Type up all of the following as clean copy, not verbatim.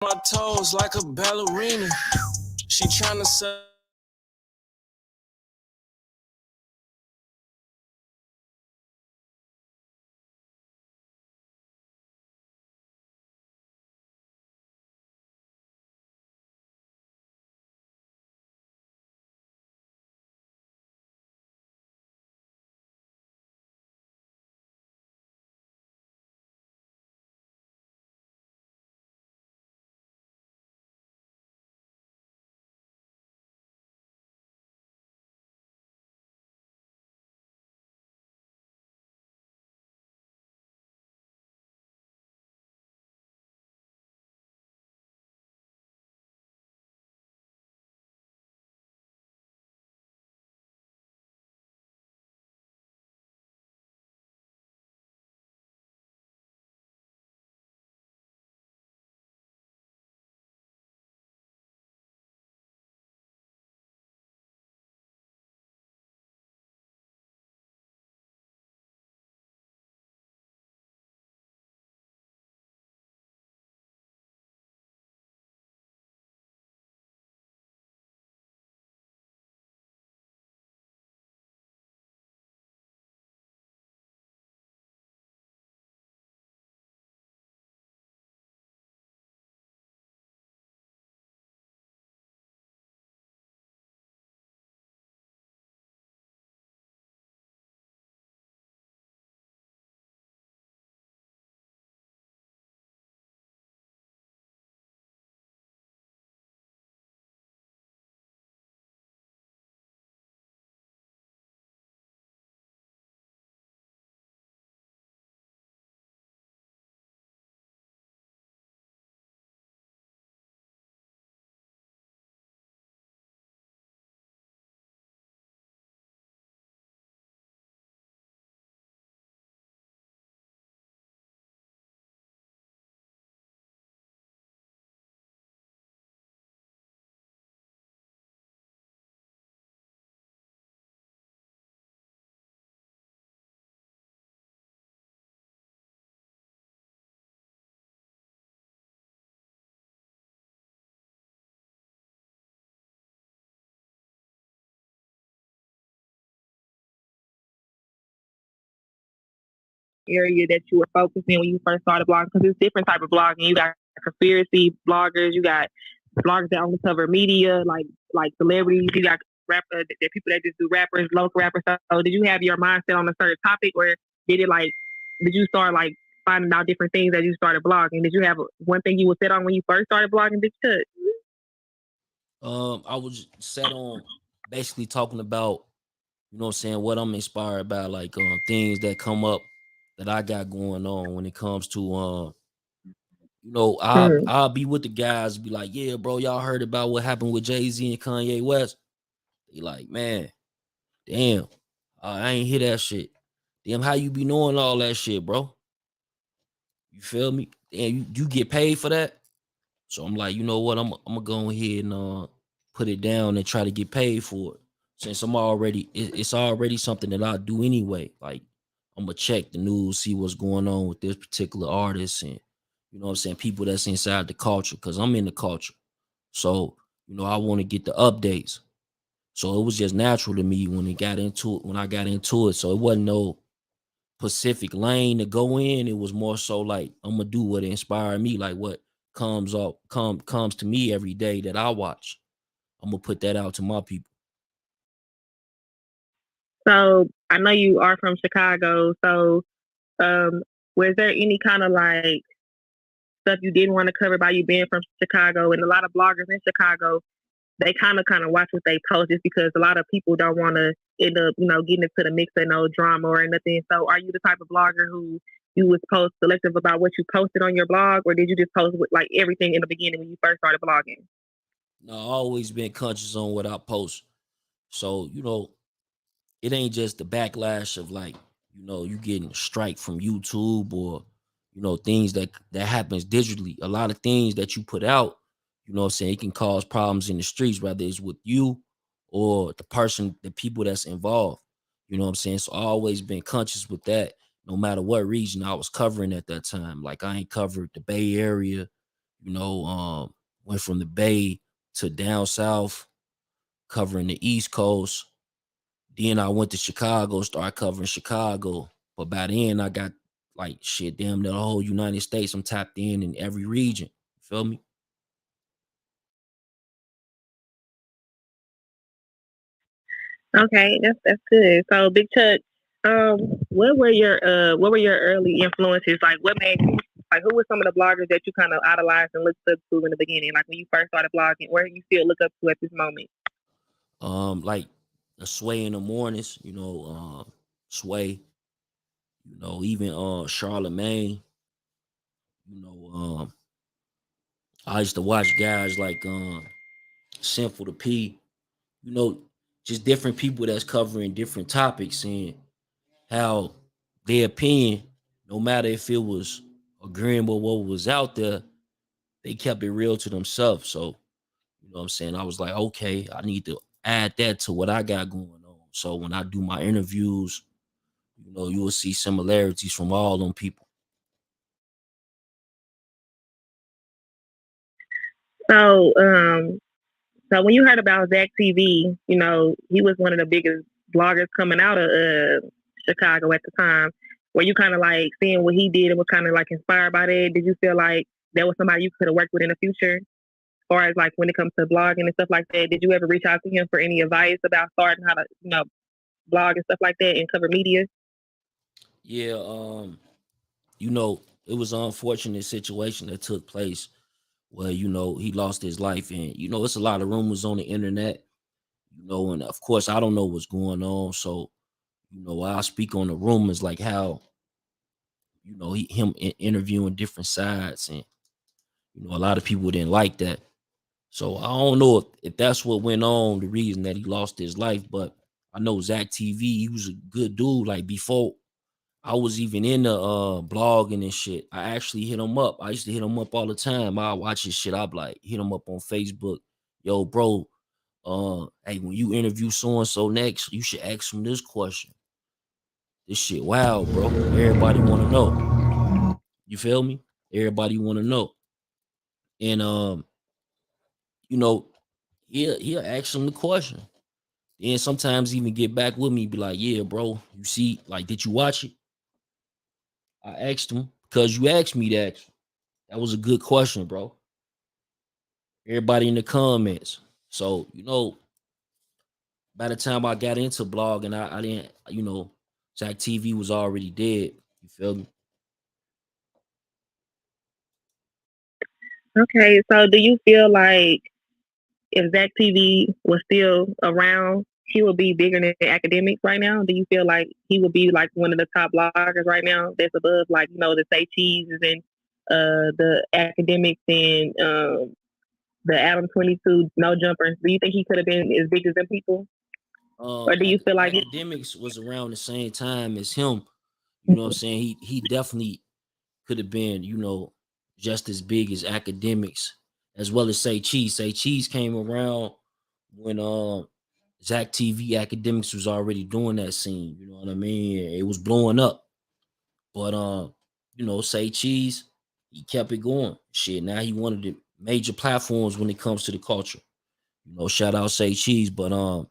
my toes like a ballerina. She tryna sell. area that you were focusing when you first started blogging? Because it's different type of blogging. You got conspiracy bloggers, you got bloggers that only cover media, like celebrities. You got that people that just do rappers, local rappers. So did you have your mindset on a certain topic, or did it like did you start like finding out different things as you started blogging? Did you have one thing you would set on when you first started blogging? Did you? I was set on basically talking about, you know what I'm saying, what I'm inspired by, like things that come up that I got going on when it comes to Hmm. I'll be with the guys, be like, yeah, bro, y'all heard about what happened with Jay-Z and Kanye West? They like, man, damn, I ain't hear that shit. Damn, how you be knowing all that shit, bro? You feel me? And you get paid for that? So I'm like, you know what? I'm gonna go ahead and put it down and try to get paid for it. Since it's already something that I do anyway. Like I'm gonna check the news, see what's going on with this particular artist, and you know what I'm saying, people that's inside the culture, because I'm in the culture. So I want to get the updates. So it was just natural to me when I got into it. So it wasn't no Pacific lane to go in. It was more so like I'm gonna do what inspired me, like what comes to me every day that I watch. I'm gonna put that out to my people. So I know you are from Chicago. So um, was there any kind of like stuff you didn't want to cover by you being from Chicago? And a lot of bloggers in Chicago, they kind of watch what they post just because a lot of people don't want to end up, getting into the mix of no drama or nothing. So are you the type of blogger who you was post selective about what you posted on your blog, or did you just post with like everything in the beginning when you first started blogging? No, I always been conscious on what I post. So, it ain't just the backlash of like, you getting a strike from YouTube or, things that happens digitally. A lot of things that you put out, what I'm saying, it can cause problems in the streets, whether it's with you or the people that's involved. You know what I'm saying? So I always been conscious with that, no matter what region I was covering at that time. Like I ain't covered the Bay Area, Went from the Bay to down south, covering the East Coast. Then I went to Chicago, started covering Chicago. But by then I got like shit, damn near the whole United States. I'm tapped in every region. You feel me? Okay, that's good. So, Big Chuck, what were your early influences? Like, what made you like? Who were some of the bloggers that you kind of idolized and looked up to in the beginning? Like when you first started blogging, where do you still look up to at this moment? Like a Sway in the mornings, Sway, even Charlemagne, you know, I used to watch guys like Sinful to P, you know, just different people that's covering different topics and how their opinion, no matter if it was agreeing with what was out there, they kept it real to themselves. So, you know what I'm saying? I was like, okay, I need to add that to what I got going on. So when I do my interviews, you will see similarities from all them people. So, so when you heard about Zach TV, he was one of the biggest bloggers coming out of Chicago at the time. Were you kind of like seeing what he did and was kind of like inspired by that? Did you feel like that was somebody you could have worked with in the future? Or as like when it comes to blogging and stuff like that, did you ever reach out to him for any advice about starting how to, blog and stuff like that and cover media? Yeah, it was an unfortunate situation that took place where, he lost his life. And, it's a lot of rumors on the internet, and of course I don't know what's going on. So, I speak on the rumors like how, interviewing different sides. And, a lot of people didn't like that. So I don't know if that's what went on, the reason that he lost his life. But I know Zach TV, he was a good dude. Like before I was even in the blogging and shit, I actually hit him up. I used to hit him up all the time. I watch his shit. I'd like hit him up on Facebook. Yo, bro, hey, when you interview so and so next, you should ask him this question. This shit, wow, bro. Everybody want to know. You feel me? Everybody want to know. And you know, he'll ask him the question. And sometimes even get back with me, be like, yeah, bro, you see, like, did you watch it? I asked him because you asked me that. That was a good question, bro. Everybody in the comments. So, by the time I got into blogging, I didn't, Zach TV was already dead. You feel me? Okay, so do you feel like if Zach TV was still around, he would be bigger than academics right now? Do you feel like he would be like one of the top bloggers right now that's above like, the Say Cheeses and the academics and the Adam 22 no jumpers? Do you think he could have been as big as them people? Or do you feel like Academics was around the same time as him. You know what I'm saying? He definitely could have been, just as big as academics, as well as Say Cheese. Say Cheese came around when Zach TV academics was already doing that scene. You know what I mean? It was blowing up. But Say Cheese, he kept it going. Shit, now he one of the major platforms when it comes to the culture. Shout out Say Cheese, but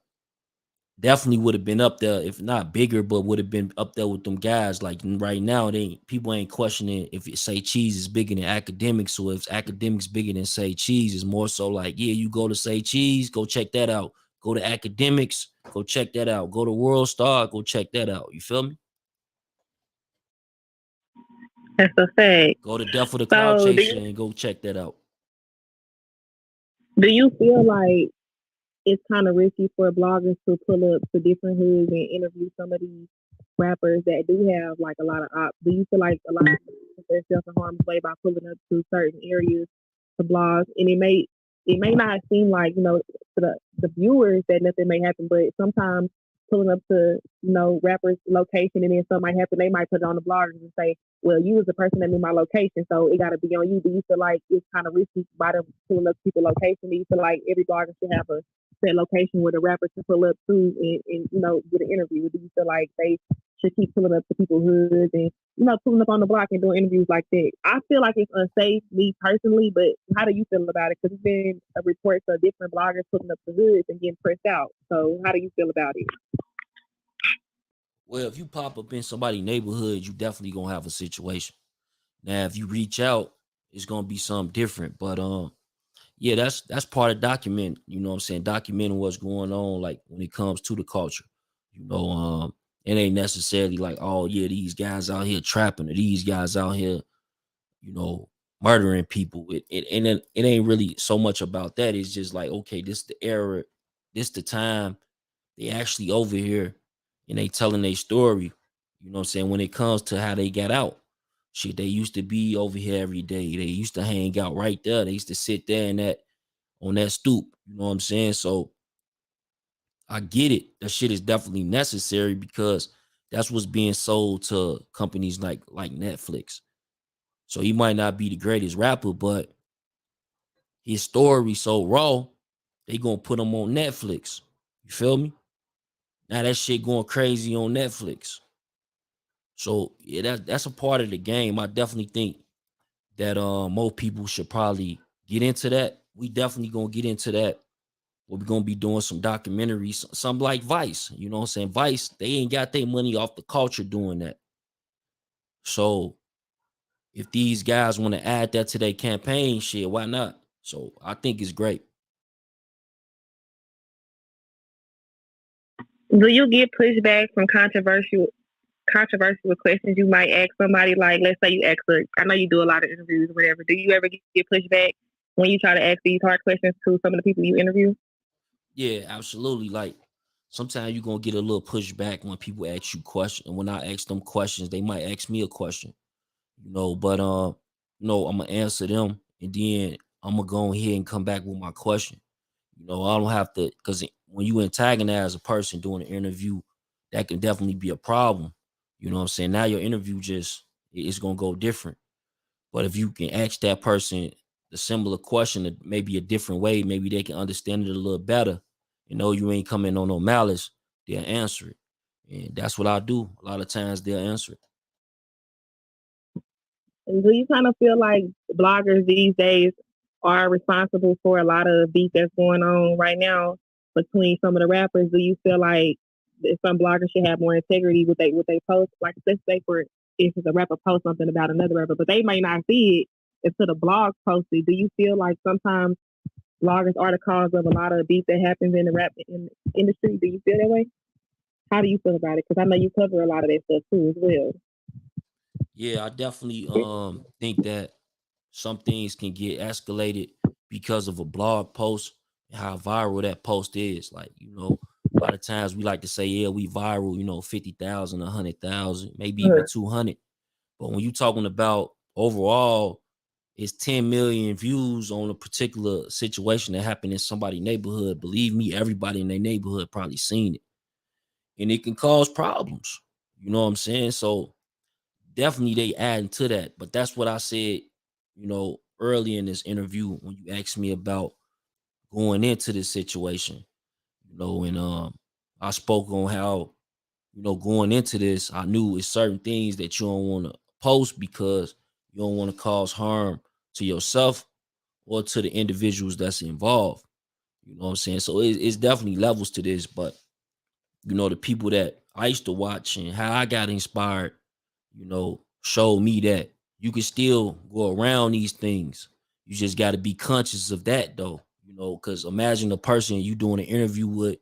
definitely would have been up there, if not bigger, but would have been up there with them guys. Like right now, people ain't questioning if it Say Cheese is bigger than academics, or if academics bigger than Say Cheese. Is more so like, yeah, you go to Say Cheese, go check that out. Go to academics, go check that out. Go to World Star, go check that out. You feel me? that's a fact? Go to Death of the Cloud So Chaser and go check that out. do you feel like it's kind of risky for bloggers to pull up to different hoods and interview some of these rappers that do have like a lot of ops? Do you feel like a lot of people put themselves in harm's way by pulling up to certain areas to blog? And it may not seem like, to the viewers that nothing may happen, but sometimes pulling up to, rappers location and then something might happen, they might put it on the bloggers and say, well, you was the person that knew my location, so it got to be on you. Do you feel like it's kind of risky by them pulling up people's location? Do you feel like every blogger should have a set location where the rappers can pull up to and get an interview? Do you feel like they should keep pulling up to people's hoods and pulling up on the block and doing interviews like that? I feel like it's unsafe, me personally, but how do you feel about it? Because it's been a report of different bloggers pulling up the hoods and getting pressed out. So how do you feel about it? Well, if you pop up in somebody's neighborhood, you definitely gonna have a situation. Now, if you reach out, it's gonna be something different. But yeah, that's part of document. You know what I'm saying? Documenting what's going on, like when it comes to the culture. It ain't necessarily like, oh yeah, these guys out here trapping or these guys out here, murdering people. It ain't really so much about that. It's just like, okay, this the era, this the time. They actually over here and they telling their story. You know what I'm saying? When it comes to how they got out. Shit, they used to be over here every day. They used to hang out right there. They used to sit there on that stoop. You know what I'm saying? So I get it. That shit is definitely necessary because that's what's being sold to companies like Netflix. So he might not be the greatest rapper, but his story so raw, they gonna put him on Netflix. You feel me? Now that shit going crazy on Netflix. So yeah, that's a part of the game. I definitely think that more people should probably get into that. We definitely gonna get into that. We're gonna be doing some documentaries, some like Vice. You know what I'm saying? Vice, they ain't got their money off the culture doing that. So if these guys want to add that to their campaign, shit, why not? So I think it's great. Do you get pushback from controversial questions you might ask somebody? Like, let's say you ask I know you do a lot of interviews or whatever. Do you ever get pushback when you try to ask these hard questions to some of the people you interview? Yeah, absolutely. Like sometimes you're gonna get a little pushback when people ask you questions. And when I ask them questions, they might ask me a question. But I'm gonna answer them and then I'm gonna go ahead and come back with my question. I don't have to, because when you antagonize a person doing an interview, that can definitely be a problem. You know what I'm saying? Now your interview it's gonna go different. But if you can ask that person the similar question maybe a different way, maybe they can understand it a little better. You ain't coming on no malice, they'll answer it. And that's what I do. A lot of times they'll answer it. And do you kind of feel like bloggers these days are responsible for a lot of beef that's going on right now between some of the rappers? Do you feel like some bloggers should have more integrity with they post? Like, let's say for if a rapper posts something about another rapper, but they may not see it until the blog posted. Do you feel like sometimes bloggers are the cause of a lot of beef that happens in the rap industry? Do you feel that way? How do you feel about it? Because I know you cover a lot of that stuff too as well. Yeah, I definitely think that some things can get escalated because of a blog post and how viral that post is. Like, a lot of times we like to say, yeah, we viral, 50,000, 100,000, maybe even 200. But when you're talking about overall, it's 10 million views on a particular situation that happened in somebody's neighborhood. Believe me, everybody in their neighborhood probably seen it. And it can cause problems. You know what I'm saying? So definitely they adding to that. But that's what I said, early in this interview when you asked me about going into this situation, and I spoke on how, going into this, I knew it's certain things that you don't want to post because you don't want to cause harm to yourself or to the individuals that's involved. You know what I'm saying? So it's definitely levels to this, but the people that I used to watch and how I got inspired, showed me that you can still go around these things. You just got to be conscious of that though, because imagine a person you doing an interview with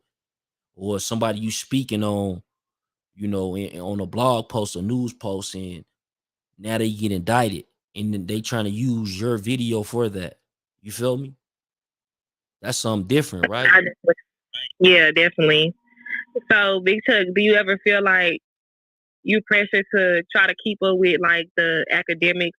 or somebody you speaking on, on a blog post, a news post, and now they get indicted and then they trying to use your video for that. You feel me? That's something different, right? Yeah, definitely. So, Big Chuck, do you ever feel like you pressure to try to keep up with like the academic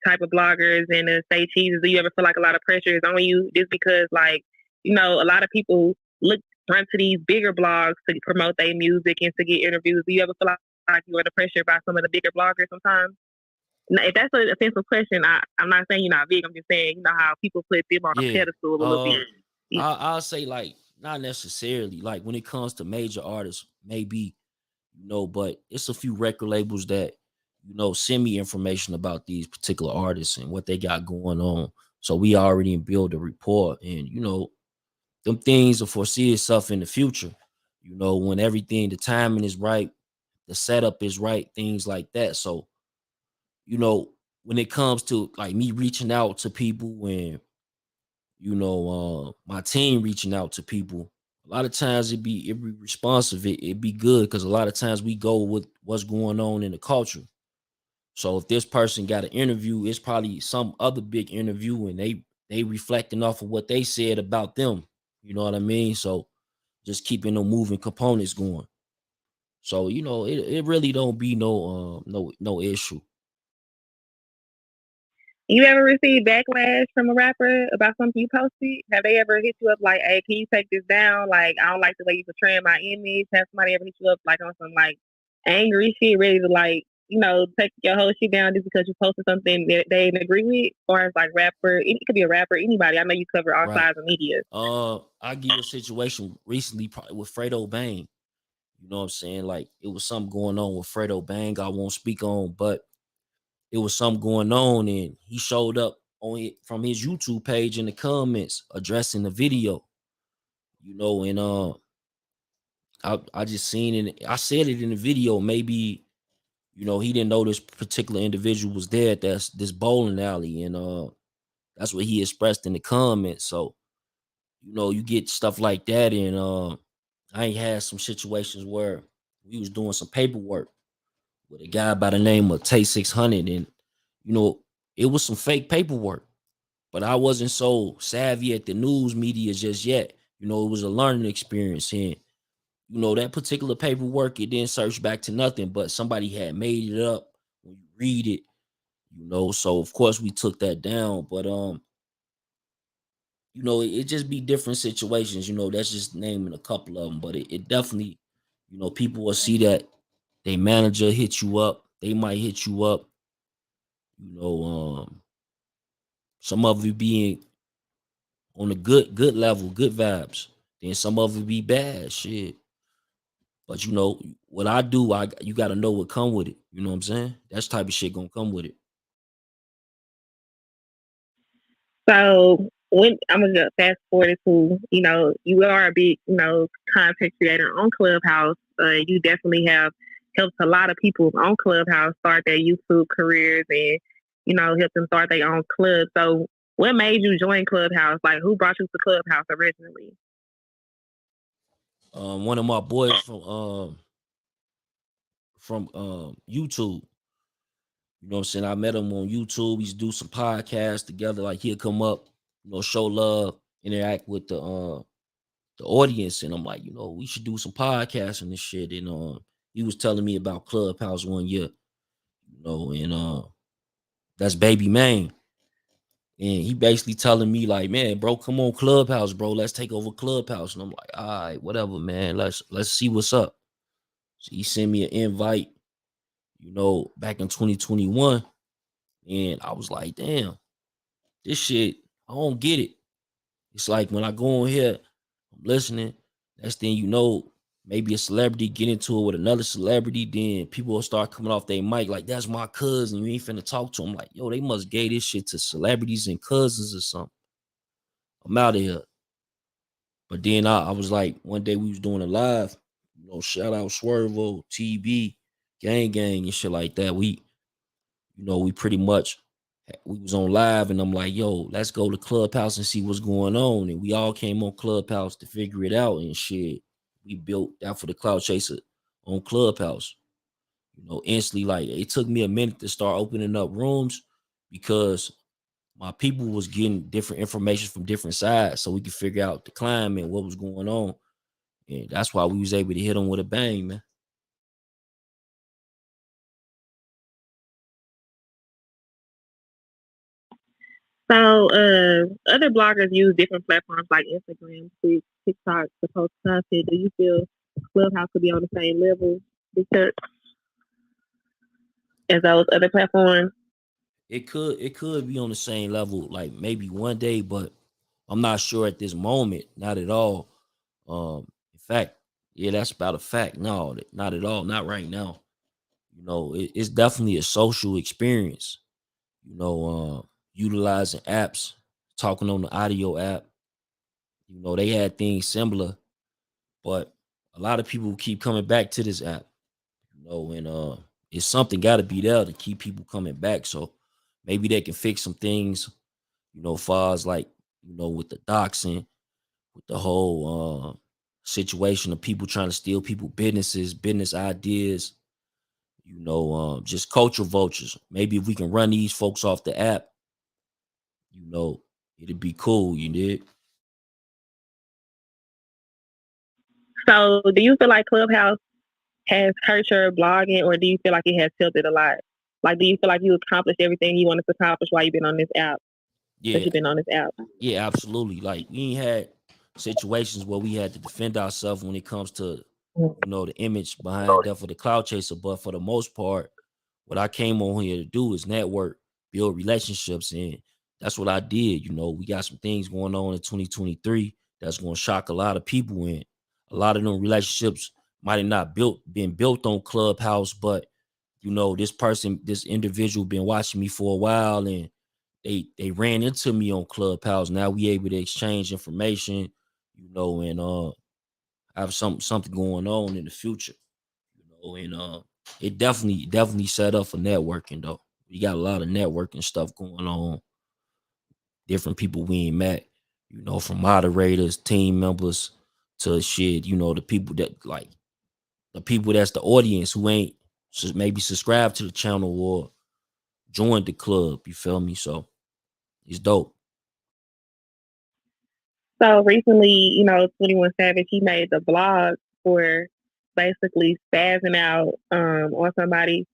type of bloggers and the say cheeses? Do you ever feel like a lot of pressure is on you just because like, a lot of people run to these bigger blogs to promote their music and to get interviews? Do you ever feel like you're under pressure by some of the bigger bloggers sometimes? Now, if that's an offensive question, I'm not saying you're not big. I'm just saying, how people put them on a Yeah. pedestal a little bit. I'll say like Not necessarily. Like when it comes to major artists, maybe, but it's a few record labels that, send me information about these particular artists and what they got going on. So we already build a rapport, and them things will foresee itself in the future. When everything, the timing is right, the setup is right, things like that. So, when it comes to like me reaching out to people and my team reaching out to people, a lot of times it be responsive, it be good, because a lot of times we go with what's going on in the culture. So if this person got an interview, it's probably some other big interview, and they reflecting off of what they said about them. You know what I mean? So just keeping the moving components going. So it really don't be no issue. You ever received backlash from a rapper about something you posted? Have they ever hit you up like, "Hey, can you take this down? Like, I don't like the way you portraying my image." Have somebody ever hit you up like on some like angry shit, ready to like, take your whole shit down just because you posted something that they didn't agree with? Or as like rapper, it could be a rapper, anybody. I know you cover all Right. sides of media. I give you a situation recently, probably with Fredo Bang. You know what I'm saying? Like it was something going on with Fredo Bang. I won't speak on, but it was something going on, and he showed up on it from his YouTube page in the comments addressing the video. And I just seen it. I said it in the video. Maybe he didn't know this particular individual was there at this bowling alley, and that's what he expressed in the comments. So you get stuff like that, and I ain't had some situations where we was doing some paperwork with a guy by the name of Tay 600, and you know it was some fake paperwork, but I wasn't so savvy at the news media just yet. It was a learning experience, and that particular paperwork, it didn't search back to nothing, but somebody had made it up when you read it. So of course we took that down, but it just be different situations. That's just naming a couple of them, but it definitely, people will see that they manager hit you up. They might hit you up. You know, some of it being on a good level, good vibes. Then some of it be bad shit. But what I do, you got to know what come with it. You know what I'm saying? That's type of shit gonna come with it. So when I'm gonna fast forward to, you are a big, content creator on Clubhouse. You definitely have helped a lot of people on Clubhouse start their YouTube careers and, help them start their own club. So what made you join Clubhouse? Like who brought you to Clubhouse originally? One of my boys from YouTube. You know what I'm saying? I met him on YouTube. We used to do some podcasts together. Like he'll come up, show love, interact with the audience. And I'm like, we should do some podcasts and this shit. And he was telling me about Clubhouse one year, and that's Baby Main. And he basically telling me, like, man, bro, come on Clubhouse, bro. Let's take over Clubhouse. And I'm like, all right, whatever, man. Let's see what's up. So he sent me an invite, back in 2021. And I was like, damn, this shit, I don't get it. It's like when I go on here, I'm listening. Next thing you know, maybe a celebrity get into it with another celebrity, then people will start coming off their mic like, that's my cousin. You ain't finna talk to him. Like, yo, they must gay this shit to celebrities and cousins or something. I'm out of here. But then I was like, one day we was doing a live, shout out Swervo, TB, Gang Gang, and shit like that. We pretty much we was on live, and I'm like, yo, let's go to Clubhouse and see what's going on. And we all came on Clubhouse to figure it out and shit. We built that for the Cloud Chaser on Clubhouse. Instantly, like it took me a minute to start opening up rooms because my people was getting different information from different sides, so we could figure out the climate, what was going on. And that's why we was able to hit them with a bang, man. So other bloggers use different platforms like Instagram, Twitch, TikTok to post content. Do you feel Clubhouse could be on the same level because as those other platforms? It could be on the same level, like maybe one day, but I'm not sure at this moment, not at all. In fact, yeah, that's about a fact. No, not at all. Not right now. It's definitely a social experience. Utilizing apps, talking on the audio app. They had things similar, but a lot of people keep coming back to this app. And it's something got to be there to keep people coming back. So maybe they can fix some things. Far as like with the doxing, with the whole situation of people trying to steal people businesses, business ideas. Just culture vultures. Maybe if we can run these folks off the app, you know, it'd be cool. You did. So, do you feel like Clubhouse has hurt your blogging, or do you feel like it has helped it a lot? Like, do you feel like you accomplished everything you wanted to accomplish while you've been on this app? That Yeah, you've been on this app. yeah, absolutely. Like we ain't had situations where we had to defend ourselves when it comes to the image behind that for the cloud chaser. But for the most part, what I came on here to do is network, build relationships, and that's what I did. We got some things going on in 2023 that's going to shock a lot of people, and a lot of them relationships might have not been built on Clubhouse, but this individual been watching me for a while, and they ran into me on Clubhouse. Now we able to exchange information, and have something going on in the future, and it definitely set up for networking though. We got a lot of networking stuff going on. Different people we ain't met, from moderators, team members to shit, the people that like the people that's the audience who ain't maybe subscribed to the channel or joined the club. You feel me? So it's dope. So recently, 21 Savage, he made the blog for basically spazzing out on somebody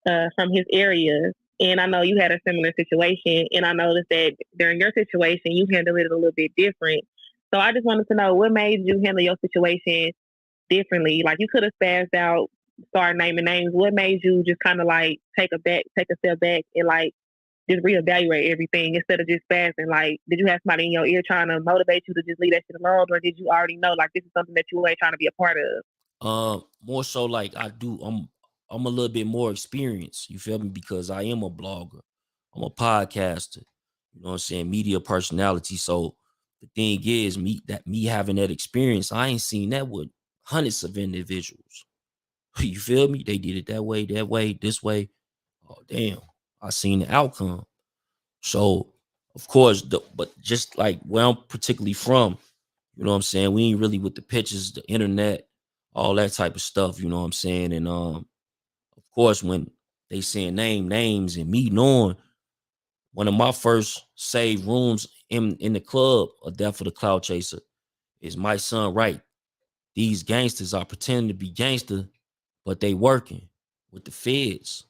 from his area. And I know you had a similar situation, and I noticed that during your situation, you handled it a little bit different. So I just wanted to know what made you handle your situation differently. Like you could have spazzed out, started naming names. What made you just kind of like take a step back, and like just reevaluate everything instead of just spazzing? Like, did you have somebody in your ear trying to motivate you to just leave that shit alone, or did you already know like this is something that you ain't trying to be a part of? More so like I do. I'm a little bit more experienced. You feel me? Because I am a blogger. I'm a podcaster. You know what I'm saying? Media personality. So the thing is, me having that experience, I ain't seen that with hundreds of individuals. You feel me? They did it that way, this way. Oh damn! I seen the outcome. So of course, but just like where I'm particularly from, you know what I'm saying? We ain't really with the pictures, the internet, all that type of stuff. You know what I'm saying? And of course, when they saying names and me knowing one of my first saved rooms in the club, a death for the cloud chaser, is my son right. These gangsters are pretending to be gangster, but they working with the feds.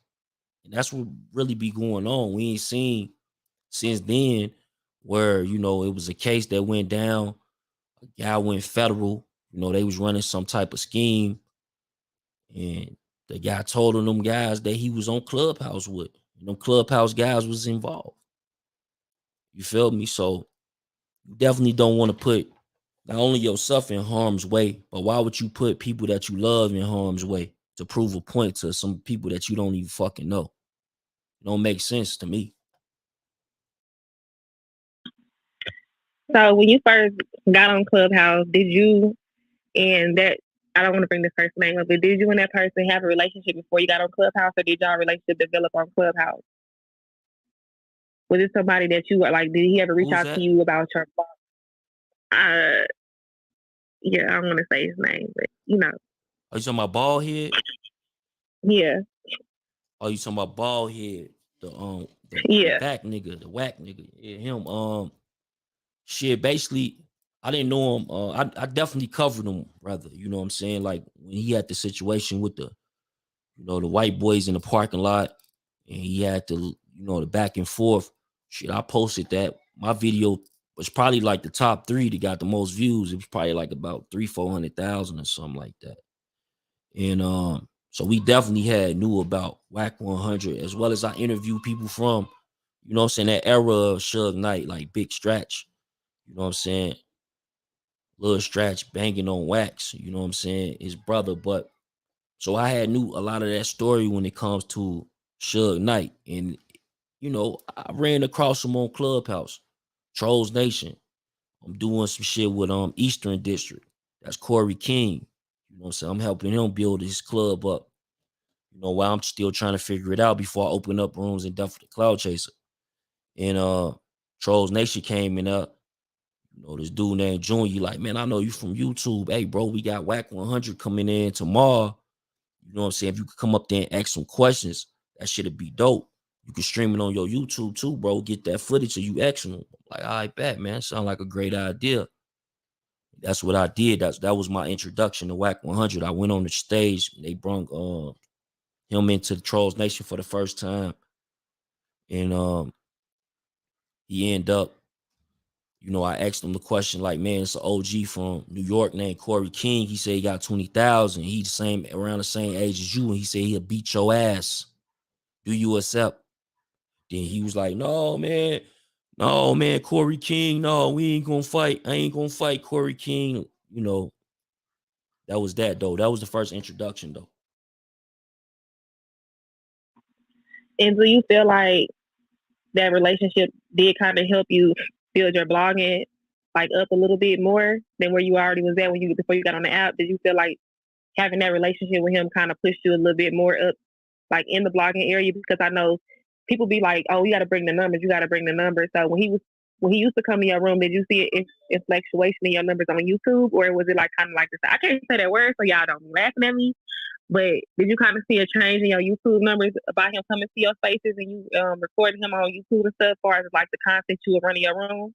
And that's what really be going on. We ain't seen since then where, it was a case that went down, a guy went federal, they was running some type of scheme, and the guy told them guys that he was on Clubhouse with. And them Clubhouse guys was involved. You feel me? So you definitely don't want to put not only yourself in harm's way, but why would you put people that you love in harm's way to prove a point to some people that you don't even fucking know? It don't make sense to me. So when you first got on Clubhouse, did you and that I don't want to bring this person name up, but did you and that person have a relationship before you got on Clubhouse, or did y'all relationship develop on Clubhouse? Was it somebody that you were like? Did he ever reach out to you about your blog? Yeah, I don't want to say his name, but Are you talking about bald head? Yeah. Are you talking about bald head? The Yeah. the whack nigga. Yeah, him. Shit, basically, I didn't know him. I definitely covered him, rather. You know what I'm saying? Like when he had the situation with the white boys in the parking lot, and he had the back and forth. Shit, I posted that. My video was probably like the top 3 that got the most views. It was probably like about 300,000-400,000 or something like that. And so we definitely knew about Whack 100, as well as I interviewed people from, that era of Suge Knight, like Big Stretch. You know what I'm saying? Lil Stretch banging on wax, you know what I'm saying, his brother. But so I had knew a lot of that story when it comes to Suge Knight. And, I ran across him on Clubhouse, Trolls Nation. I'm doing some shit with Eastern District. That's Corey King. You know what I'm saying? I'm helping him build his club up. While I'm still trying to figure it out before I open up rooms in Death for the Cloud Chaser. And Trolls Nation came in up. This dude named Junior, like, man, I know you from YouTube. Hey, bro, we got Whack 100 coming in tomorrow. You know what I'm saying? If you could come up there and ask some questions, that shit'd be dope. You can stream it on your YouTube too, bro. Get that footage of you asking them. Like, all right, bet, man. Sound like a great idea. That's what I did. That was my introduction to Whack 100. I went on the stage. They brought him into the Trolls Nation for the first time. And he ended up, I asked him the question like, man, it's an OG from New York named Corey King. He said he got 20,000. He around the same age as you. And he said he'll beat your ass. Do you accept? Then he was like, no, man, Corey King, no, we ain't gonna fight. I ain't gonna fight Corey King. That was that, though. That was the first introduction, though. And do you feel like that relationship did kind of help you build your blogging like up a little bit more than where you already was at before you got on the app? Did you feel like having that relationship with him kind of pushed you a little bit more up, like in the blogging area? Because I know people be like, "Oh, you got to bring the numbers. You got to bring the numbers." So when he used to come in your room, did you see a fluctuation in your numbers on YouTube, or was it like kind of like this? I can't say that word, so y'all don't be laughing at me. But did you kind of see a change in your YouTube numbers about him coming to your faces and you recording him on YouTube and stuff, as far as like the content you were running your room?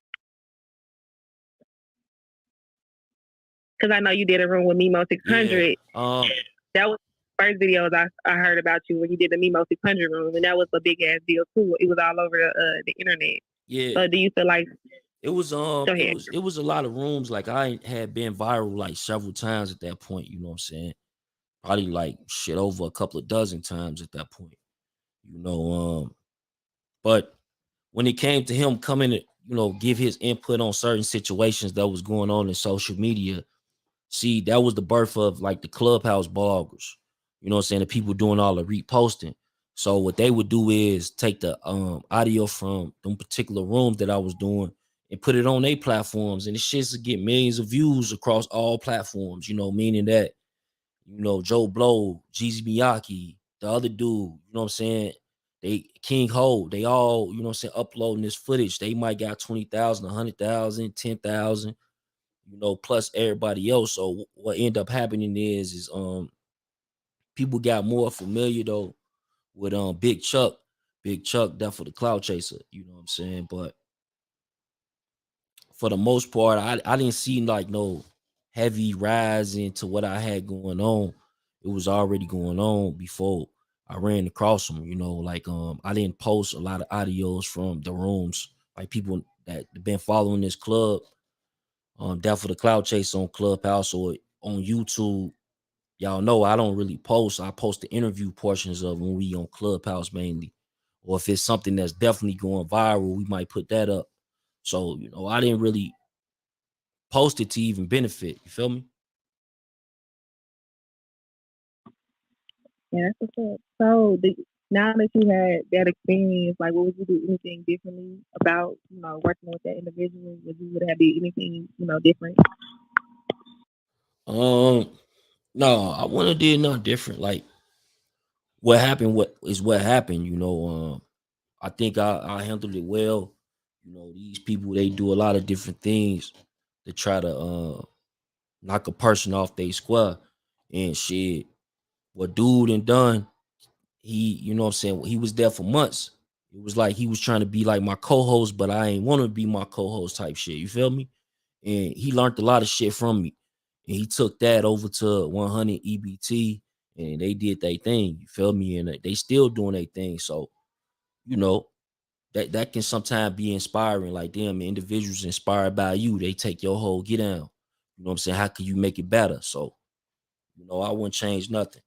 Because I know you did a room with MeMe 600. Yeah. That was the first videos I heard about you when you did the MeMe 600 room, and that was a big ass deal too. It was all over the internet. Yeah. So do you feel like it was it was a lot of rooms? Like, I had been viral like several times at that point. You know what I'm saying? Probably like shit over a couple of dozen times at that point. But when it came to him coming to, give his input on certain situations that was going on in social media, see, that was the birth of like the Clubhouse bloggers. You know what I'm saying? The people doing all the reposting. So what they would do is take the audio from them particular rooms that I was doing and put it on their platforms, and the shits would get millions of views across all platforms, meaning that, Joe Blow, Jeezy Miyake, the other dude, you know what I'm saying? They King Ho, they all, you know what I'm saying, uploading this footage. They might got 20,000, 100,000, 10,000, plus everybody else. So what end up happening is people got more familiar though with Big Chuck, Death for the Cloud Chaser, you know what I'm saying? But for the most part, I didn't see like no heavy rise into what I had going on. It was already going on before I ran across them, like I didn't post a lot of audios from the rooms, like people that been following this club, Death for the Cloud Chase on Clubhouse or on YouTube. Y'all know I don't really post. I post the interview portions of when we on Clubhouse mainly. Or if it's something that's definitely going viral, we might put that up. So, I didn't really post it to even benefit. You feel me? Yeah, that's what's up. So now that you had that experience, like, what would you do anything differently about, working with that individual? Would have did anything, different? No, I wouldn't have did nothing different. Like, what happened, what happened, I think I handled it well. These people, they do a lot of different things to try to knock a person off their square. And shit, what dude and done, he, you know what I'm saying, he was there for months. It was like he was trying to be like my co-host, but I ain't want to be my co-host type shit. You feel me? And he learned a lot of shit from me. And he took that over to 100 EBT and they did their thing. You feel me? And they still doing their thing. So, that can sometimes be inspiring. Like, damn, individuals inspired by you, they take your whole get down. You know what I'm saying? How can you make it better? So, I wouldn't change nothing.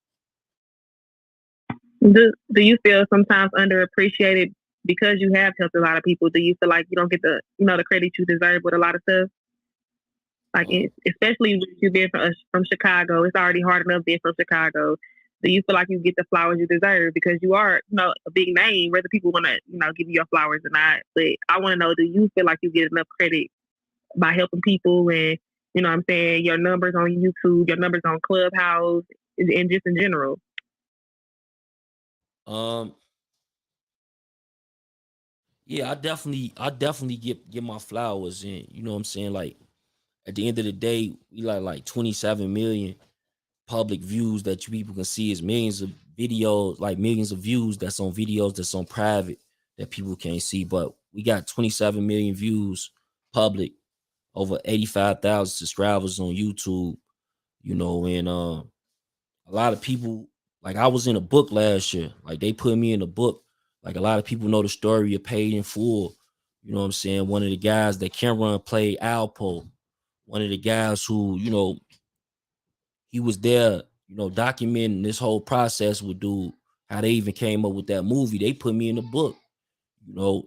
Do you feel sometimes underappreciated because you have helped a lot of people? Do you feel like you don't get the the credit you deserve with a lot of stuff? Like, Um, especially if you've been from Chicago, it's already hard enough being from Chicago. Do you feel like you get the flowers you deserve because you are, a big name, whether people want to, give you your flowers or not? But I want to know, do you feel like you get enough credit by helping people and, what I'm saying, your numbers on YouTube, your numbers on Clubhouse, and just in general? um, yeah, I definitely get my flowers, and you know what I'm saying. Like at the end of the day, we like 27 million public views that you people can see is millions of videos, like millions of views that's on videos that's on private that people can't see. But we got 27 million views public, over 85,000 subscribers on YouTube, and a lot of people, like I was in a book last year, like they put me in a book. Like a lot of people know the story of Paid in Full. You know what I'm saying? One of the guys that Cameron played Alpo, one of the guys who, he was there, documenting this whole process with dude, how they even came up with that movie. They put me in the book,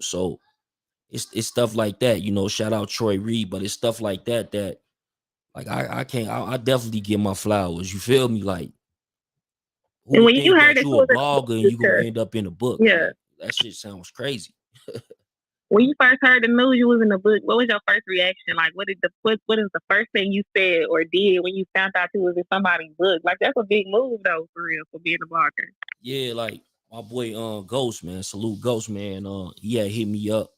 so it's stuff like that, shout out Troy Reed, but it's stuff like that like I can't I definitely get my flowers. You feel me? Like who And would when you think heard that that you you a was in the blogger and book, you gonna end up in a book? yeah, Like that shit sounds crazy. when you first heard the news you was in the book, what was your first reaction? Like, what is the first thing you said or did when you found out you was in somebody's book? Like, that's a big move though, for real, for being a blogger. Yeah, like my boy Ghost, man. Salute Ghost, man. He had hit me up.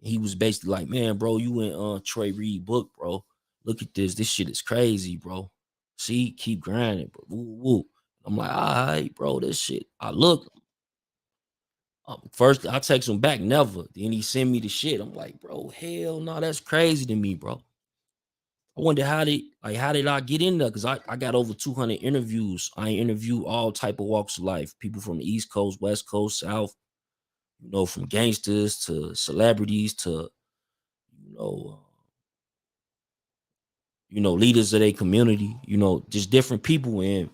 He was basically like, man, bro, you in Troy Reed book, bro. Look at this. This shit is crazy, bro. See, keep grinding, bro. Woo, woo. I'm like, all right, bro, this shit. I look. First, I text him back, never. Then he send me the shit. I'm like, bro, hell no, that's crazy to me, bro. I wonder how did I get in there? Cause I got over 200 interviews. I interview all type of walks of life. People from the East Coast, West Coast, South, from gangsters to celebrities to, you know, leaders of their community, just different people. And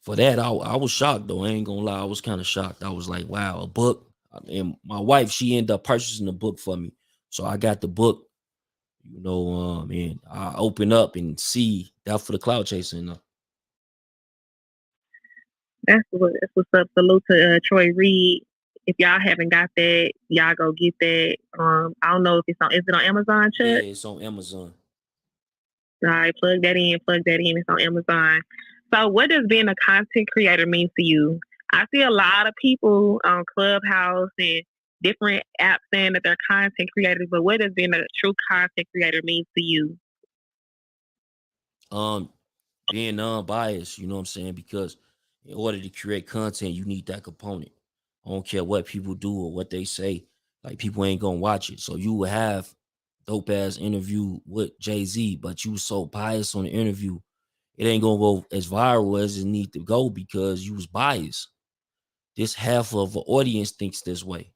for that, I was shocked though. I ain't gonna lie, I was kind of shocked. I was like, wow, a book. And my wife, she ended up purchasing the book for me. So I got the book, and I open up and see that for the cloud chasing. That's what's up. Salute to Troy Reed. If y'all haven't got that, y'all go get that. I don't know if it's on. Is it on Amazon, Chuck? Yeah, it's on Amazon. All right, plug that in. Plug that in. It's on Amazon. So, what does being a content creator mean to you? I see a lot of people on Clubhouse and different apps saying that they're content creators, but what does being a true content creator mean to you? Um, Being non-biased, you know what I'm saying? Because in order to create content, you need that component. I don't care what people do or what they say. Like people ain't gonna watch it. So you will have dope ass interview with Jay-Z, but you was so biased on the interview, it ain't gonna go as viral as it need to go because you was biased. This half of the audience thinks this way.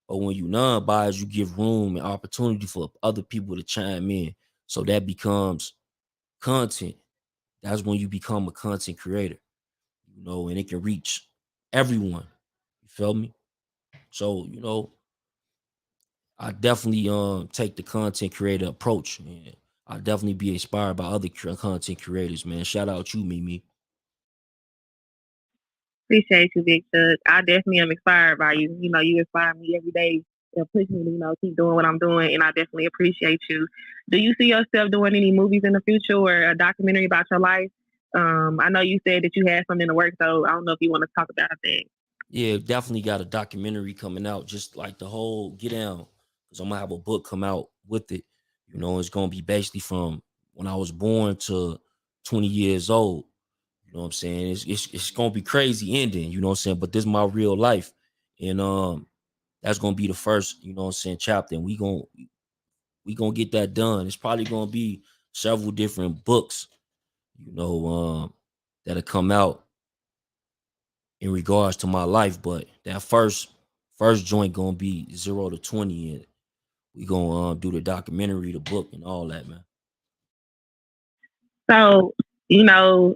But when you non-biased, you give room and opportunity for other people to chime in. So that becomes content. That's when you become a content creator, and it can reach everyone. You feel me? So, I definitely take the content creator approach, man. I definitely be inspired by other content creators, man. Shout out you, Mimi. Appreciate you, Big Chuck. I definitely am inspired by you. You inspire me every day and push me to, keep doing what I'm doing. And I definitely appreciate you. Do you see yourself doing any movies in the future or a documentary about your life? I know you said that you had something in the works, so I don't know if you want to talk about that. Yeah, definitely got a documentary coming out, just like the whole Get Down, because I'm gonna have a book come out with it. It's gonna be basically from when I was born to 20 years old. You know what I'm saying? It's gonna be crazy ending, you know what I'm saying? But this is my real life. And that's gonna be the first, you know what I'm saying, chapter. And we gonna get that done. It's probably gonna be several different books, you know, that'll come out in regards to my life. But that first joint gonna be 0 to 20, and we gonna do the documentary, the book, and all that, man. So, you know,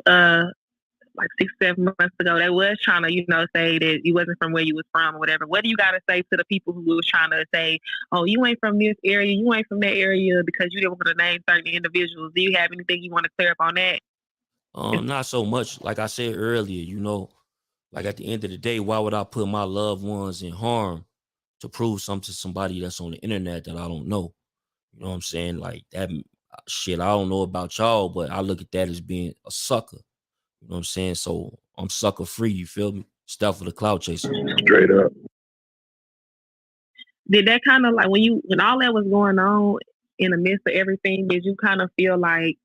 like 6, 7 months ago, they was trying to, say that you wasn't from where you was from or whatever. What do you got to say to the people who was trying to say, oh, you ain't from this area, you ain't from that area because you didn't want to name certain individuals? Do you have anything you want to clear up on that? Not so much. Like I said earlier, like at the end of the day, why would I put my loved ones in harm to prove something to somebody that's on the internet that I don't know? You know what I'm saying? Like that shit, I don't know about y'all, but I look at that as being a sucker. You know what I'm saying? So I'm sucker free, you feel me? Stuff for the cloud chaser. Straight up. Did that kind of like when all that was going on in the midst of everything, did you kind of feel like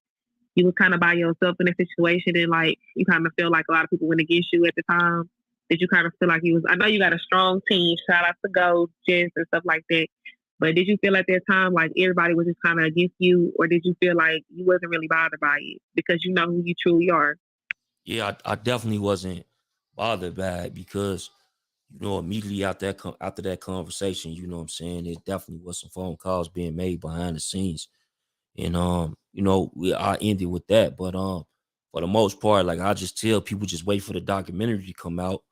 you was kind of by yourself in a situation and like you kind of feel like a lot of people went against you at the time? Did you kind of feel like I know you got a strong team, shout out to Go, Jens and stuff like that, but did you feel at that time like everybody was just kind of against you, or did you feel like you wasn't really bothered by it because you know who you truly are? Yeah, I definitely wasn't bothered by it because, immediately after that conversation, you know what I'm saying, there definitely was some phone calls being made behind the scenes. And I ended with that. But for the most part, like I just tell people just wait for the documentary to come out.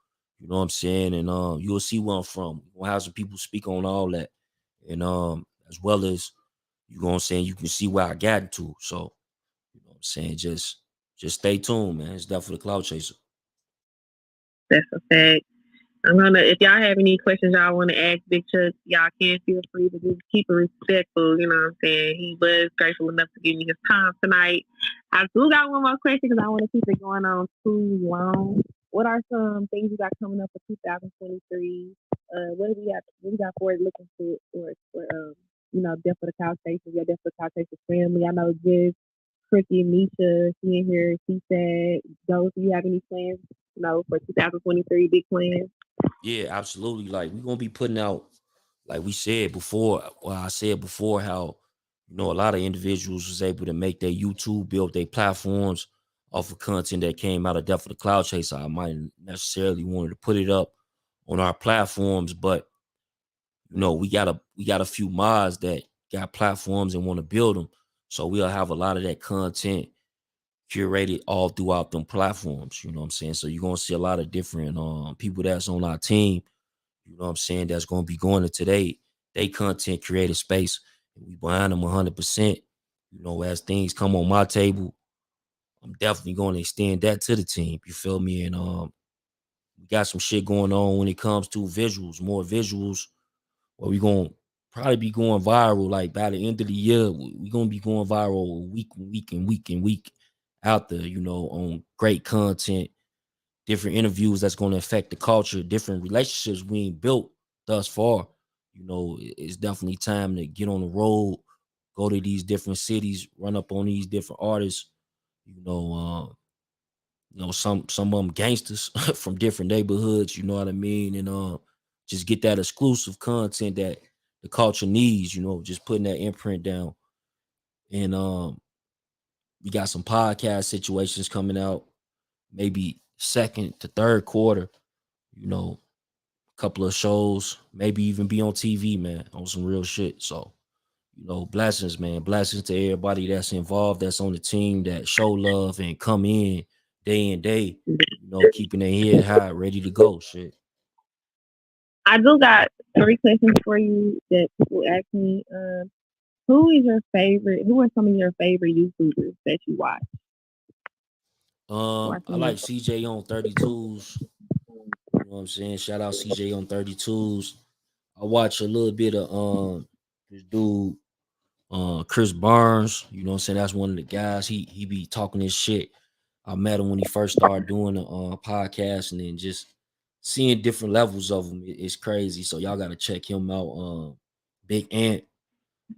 You know what I'm saying? And you'll see where I'm from. We'll have some people speak on all that. And as well as you can see where I got into. So, you know what I'm saying, just stay tuned, man. It's definitely the Cloud Chaser. That's a fact. If y'all have any questions y'all want to ask Big Chuck, y'all can feel free to just keep it respectful. You know what I'm saying? He was grateful enough to give me his time tonight. I still got one more question because I want to keep it going on too long. What are some things you got coming up for 2023? What do we got? What we got for it looking for Death for the Couch Station, your Death for the Couch Station family? I know just Cricket, Nisha, she in here. She said, "Those, do you have any plans? For 2023, big plans?" Yeah, absolutely. Like we're gonna be putting out, like we said before, I said before how, a lot of individuals was able to make their YouTube, build their platforms off of content that came out of Death of the Cloud Chaser. I might necessarily wanted to put it up on our platforms, but we got a few mods that got platforms and want to build them. So we'll have a lot of that content curated all throughout them platforms. You know what I'm saying? So you're gonna see a lot of different people that's on our team, you know what I'm saying, that's gonna be going into they content creative space. And we behind them 100%. As things come on my table, I'm definitely gonna extend that to the team. You feel me? And we got some shit going on when it comes to visuals, more visuals, where we gonna probably be going viral. Like by the end of the year, we gonna be going viral week out there, on great content, different interviews that's gonna affect the culture, different relationships we ain't built thus far. It's definitely time to get on the road, go to these different cities, run up on these different artists. You know, some of them gangsters from different neighborhoods. You know what I mean, and just get that exclusive content that the culture needs. Just putting that imprint down, and we got some podcast situations coming out, maybe second to third quarter. A couple of shows, maybe even be on TV, man, on some real shit. So, blessings, man. Blessings to everybody that's involved, that's on the team, that show love and come in day and day, keeping their head high, ready to go. Shit. I do got 3 questions for you that people ask me. Who is your favorite? Who are some of your favorite YouTubers that you watch? I like CJ on 32s. You know what I'm saying? Shout out CJ on 32s. I watch a little bit of this dude, Chris Barnes. You know what I'm saying? That's one of the guys. He be talking his shit. I met him when he first started doing the podcast, and then just seeing different levels of him is crazy. So y'all gotta check him out. Big Ant,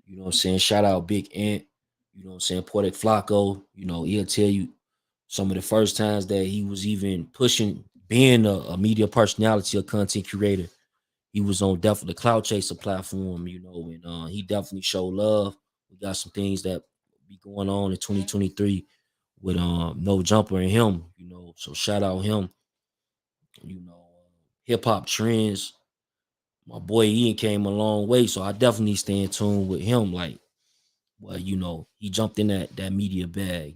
you know what I'm saying? Shout out Big Ant, you know what I'm saying? Poetic Flacco, he'll tell you some of the first times that he was even pushing being a media personality, a content creator. He was on definitely the Cloud Chaser platform, and he definitely showed love. We got some things that be going on in 2023 with No Jumper and him, so shout out him. Hip hop trends. My boy Ian came a long way, so I definitely stay in tune with him. Like, well, he jumped in that media bag,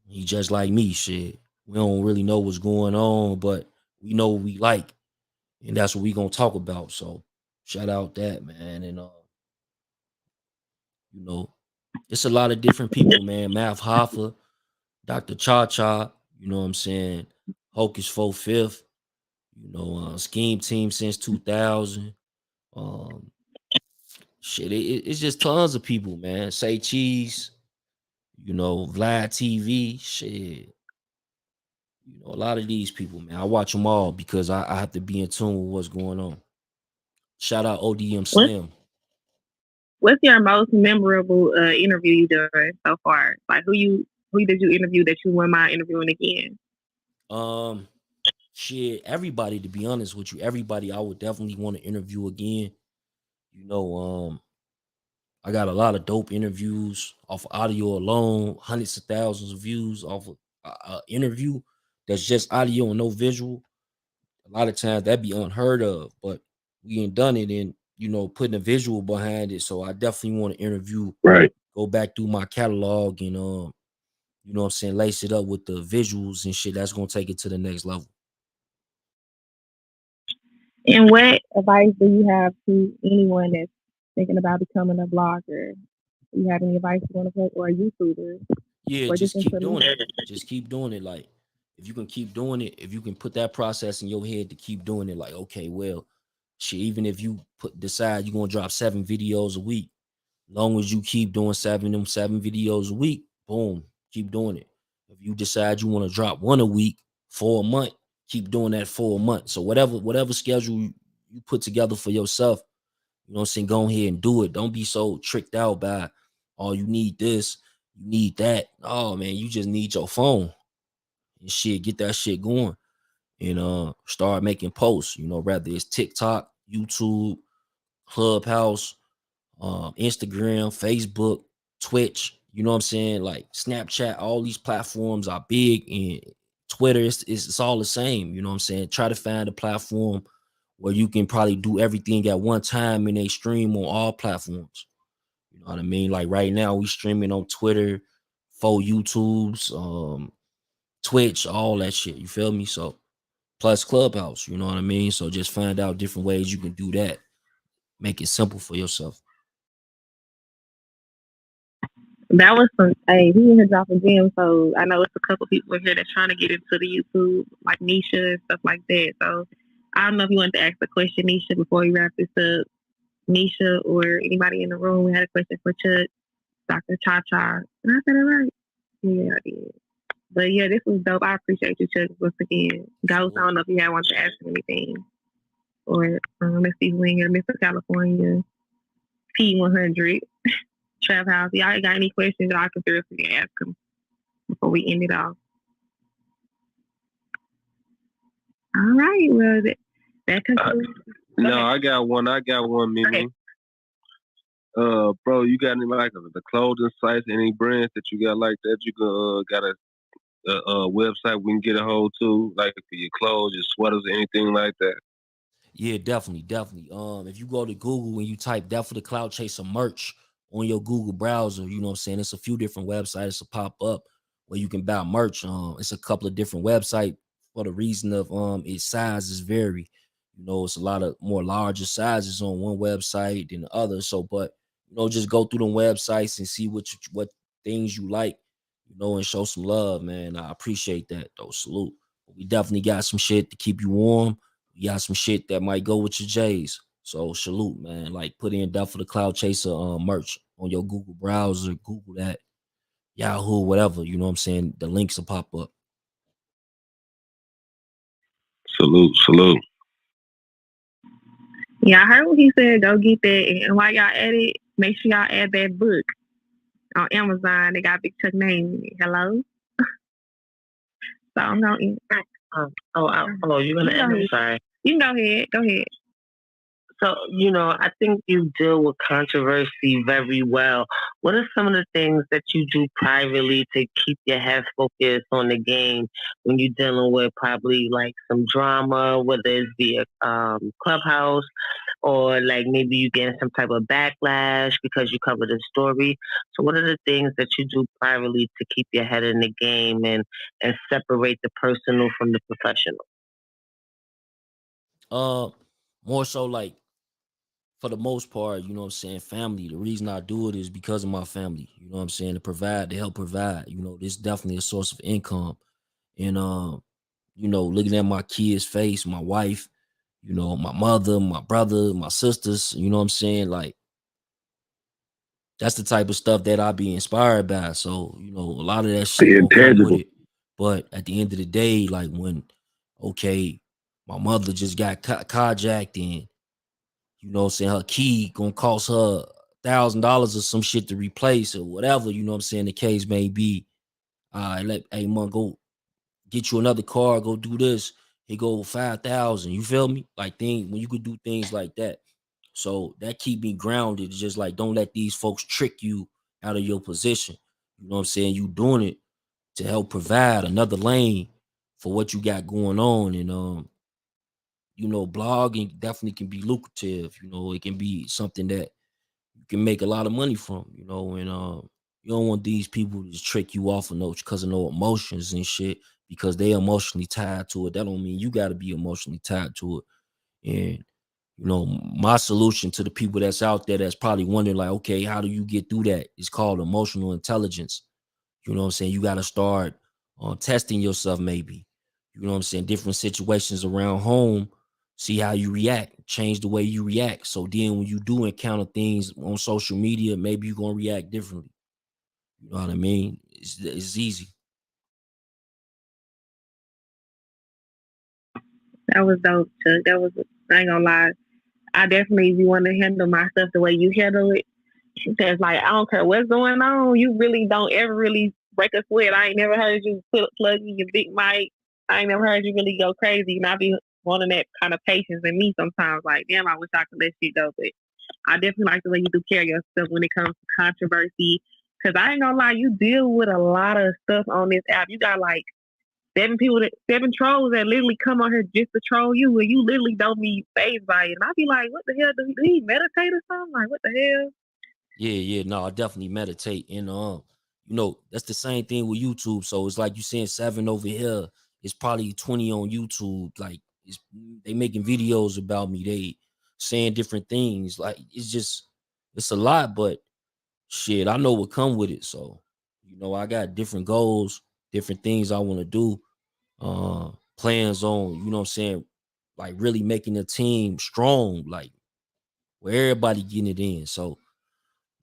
He just like me, shit. We don't really know what's going on, but we know what we like, and that's what we gonna talk about. So shout out that, man. And you know, it's a lot of different people, man. Math Hoffa, Dr. Cha Cha, you know what I'm saying? Hocus 4/5, Scheme Team since 2000. Um, shit, it's just tons of people, man. Say Cheese, Vlad TV, shit. A lot of these people, man. I watch them all because I have to be in tune with what's going on. Shout out ODM What's Slim. what's your most memorable interview you done so far? Like who did you interview that you wouldn't mind interviewing again? Um, shit, everybody, to be honest with you, everybody I would definitely want to interview again. You know, I got a lot of dope interviews off of audio alone, hundreds of thousands of views off of interview that's just audio and no visual. A lot of times that'd be unheard of, but we ain't done it and putting a visual behind it. So I definitely want to interview, Right. go back through my catalog and what I'm saying, lace it up with the visuals and shit. That's gonna take it to the next level. And what advice do you have to anyone that's thinking about becoming a blogger? Do you have any advice you want to put or a YouTuber Yeah, or just just keep doing information? it. Just keep doing it. Like if you can keep doing it, if you can put that process in your head to keep doing it, like okay, well, shit, even if you decide you're gonna drop 7 videos a week, long as you keep doing seven videos a week, boom, keep doing it. If you decide you want to drop one a week for a month, keep doing that for a month. So whatever schedule you put together for yourself, what I'm saying, go ahead and do it. Don't be so tricked out by, oh, you need this, you need that. Oh man, you just need your phone and shit. Get that shit going and start making posts. Whether it's TikTok, YouTube, Clubhouse, Instagram, Facebook, Twitch, you know what I'm saying? Like Snapchat, all these platforms are big, and Twitter, it's all the same. You know what I'm saying? Try to find a platform where you can probably do everything at one time and they stream on all platforms. You know what I mean? Like right now, we streaming on Twitter, 4 YouTubes, Twitch, all that shit. You feel me? So plus Clubhouse, you know what I mean? So just find out different ways you can do that. Make it simple for yourself. That was some. Hey, we in here dropping gems, so I know it's a couple people in here that's trying to get into the YouTube, like Nisha and stuff like that. So I don't know if you wanted to ask the question, Nisha, before we wrap this up. Nisha or anybody in the room, we had a question for Chuck, Dr. Cha Cha. Did I say that right? Yeah, I did. But yeah, this was dope. I appreciate you, Chuck, once again. Ghost, I don't know if you had wanted to ask him anything. Or let's see who in here, Mr. California, P100, Trap House. Y'all got any questions I can seriously ask him before we end it off? All right. Well, that concludes. No, I got one, MeMe. Okay. Bro, you got any like the clothing sites, any brands that you got like that? You got a website we can get a hold to, like for your clothes, your sweaters, anything like that? Yeah, definitely. If you go to Google and you type "Death for the Cloud Chaser" merch on your Google browser, you know what I'm saying? It's a few different websites to pop up where you can buy merch. It's a couple of different websites for the reason of its sizes vary. It's a lot of more larger sizes on one website than the other. So, but just go through the websites and see what things you like, and show some love, man. I appreciate that though. Salute. We definitely got some shit to keep you warm. We got some shit that might go with your J's. So salute, man. Like put in Death for the Cloud Chaser merch on your Google browser, Google that, Yahoo, whatever. You know what I'm saying? The links will pop up. Salute. Yeah, I heard what he said. Go get that. And while y'all at it, make sure y'all add that book on Amazon. They got Big Chuck name in it. Hello? So I'm going to... Hello, you're going to end? I'm sorry. You can go ahead. So, I think you deal with controversy very well. What are some of the things that you do privately to keep your head focused on the game when you're dealing with probably like some drama, whether it's via Clubhouse or like maybe you getting some type of backlash because you covered the story. So what are the things that you do privately to keep your head in the game and separate the personal from the professional? Uh, More so like for the most part, you know what I'm saying, family. The reason I do it is because of my family. You know what I'm saying, to help provide. You know, this is definitely a source of income. And you know, looking at my kids' face, my wife, you know, my mother, my brother, my sisters, you know what I'm saying? Like that's the type of stuff that I be inspired by. So, you know, a lot of that shit The gonna come with intangible. it. But at the end of the day, like when, okay, my mother just got carjacked and, you know what I'm saying, her key gonna cost her $1,000 or some shit to replace or whatever, you know what I'm saying, the case may be. Hey, man, go get you another car, go do this. Here go 5,000. You feel me? Like when you could do things like that. So that keep me grounded. It's just like don't let these folks trick you out of your position. You know what I'm saying? You doing it to help provide another lane for what you got going on. And you know, blogging definitely can be lucrative. You know, it can be something that you can make a lot of money from, you know, and you don't want these people to just trick you off of no because of no emotions and shit because they emotionally tied to it. That don't mean you got to be emotionally tied to it. And you know, my solution to the people that's out there that's probably wondering, like, okay, how do you get through that? It's called emotional intelligence. You know what I'm saying? You got to start testing yourself, maybe. You know what I'm saying? Different situations around home, see how you react, change the way you react. So then when you do encounter things on social media, maybe you're going to react differently. You know what I mean? It's easy. That was dope, Chuck. That was, I ain't gonna lie. I definitely want to handle my stuff the way you handle it. Because, like, I don't care what's going on. You really don't ever really break a sweat. I ain't never heard you plug in your big mic. I ain't never heard you really go crazy. And I be wanting that kind of patience in me sometimes. Like, damn, I wish I could let shit go. But I definitely like the way you do carry yourself when it comes to controversy. Because I ain't gonna lie, you deal with a lot of stuff on this app. You got like seven trolls that literally come on here just to troll you, and you literally don't be phased by it. And I be like, what the hell? Do he meditate or something? Like, what the hell? Yeah, no, I definitely meditate. And you know, that's the same thing with YouTube. So it's like you saying 7 over here. It's probably 20 on YouTube. Like they making videos about me. They saying different things. Like it's a lot, but shit, I know what come with it. So, you know, I got different goals, different things I want to do. Plans on, you know what I'm saying, like really making the team strong, like where everybody getting it in. So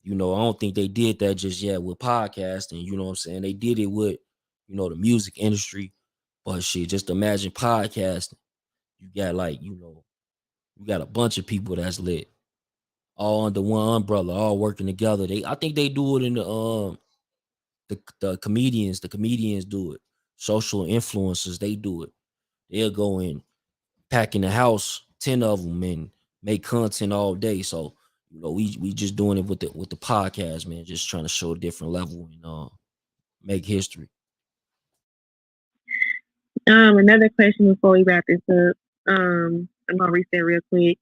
you know, I don't think they did that just yet with podcasting. You know what I'm saying? They did it with, you know, the music industry. But shit, just imagine podcasting. You got like, you know, you got a bunch of people that's lit, all under one umbrella, all working together. I think they do it in the comedians. The comedians do it. Social influencers, they do it. They'll go in, pack in the house, 10 of them, and make content all day. So, you know, we just doing it with the podcast, man. Just trying to show a different level and make history. Another question before we wrap this up. I'm gonna reset real quick.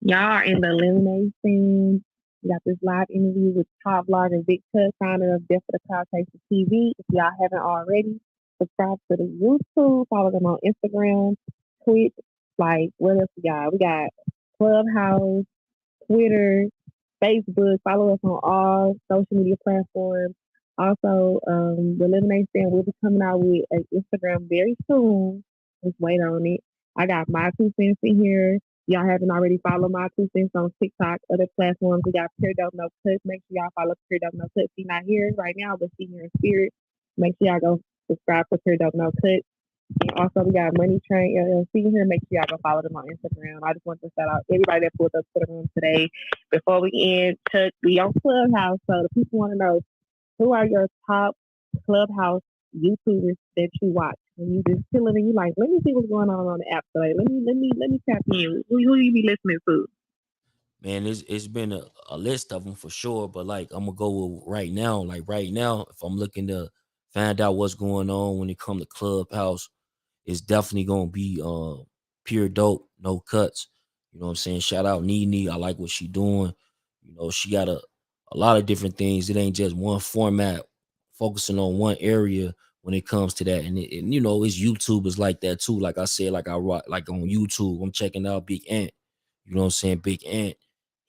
Y'all are in the Lemonade scene. We got this live interview with top vlogger Vic Tuck, founder of Death for the Cloud Chaser TV. If y'all haven't already, subscribe to the YouTube, follow them on Instagram, Twitch. Like, what else we got? We got Clubhouse, Twitter, Facebook. Follow us on all social media platforms. Also, the Lemonade Stand will be coming out with an Instagram very soon. Just wait on it. I got my 2 cents in here. Y'all haven't already followed my 2 cents on TikTok, other platforms. We got Pure Dope No Cuts. Make sure y'all follow Pure Dope No Cuts. She's not here right now, but she's here in spirit. Make sure y'all go subscribe to Pure Dope No Cuts. And also, we got Money Train LLC here. Make sure y'all go follow them on Instagram. I just want to shout out everybody that pulled up to the room today. Before we end, Chuck, we on Clubhouse. So the people want to know, who are your top Clubhouse YouTubers that you watch? And you just chilling and you like, let me see what's going on the app today. Let me tap in. Who you be listening to? Man, it's been a list of them for sure, but like I'm gonna go with right now. Like right now, if I'm looking to find out what's going on when it comes to Clubhouse, it's definitely gonna be Pure Dope, No Cuts. You know what I'm saying? Shout out Nene. I like what she doing. You know, she got a lot of different things. It ain't just one format, focusing on one area when it comes to that. And you know, it's YouTube is like that too. Like I said, like I rock, like on YouTube, I'm checking out Big Ant. You know what I'm saying? Big Ant.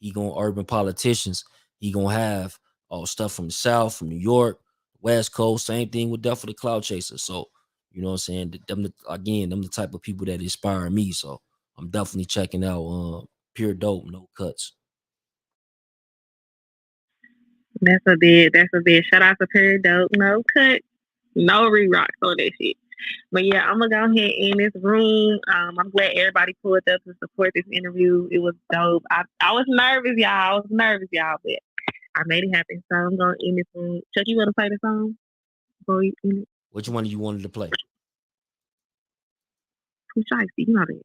He going urban politicians. He gonna have all stuff from the South, from New York, West Coast. Same thing with Duff for the Cloud Chaser. So you know what I'm saying? Them the type of people that inspire me. So I'm definitely checking out Pure Dope, No Cuts. That's a bit. Shout out to Perry Dope. No cut, no re-rocks on that shit. But yeah, I'm gonna go ahead in this room. I'm glad everybody pulled up to support this interview. It was dope. I was nervous, y'all. But I made it happen. So I'm gonna end this room. Chuck, you wanna play the song before you end it? Which one do you wanted to play? Who's Shiesty? You know that.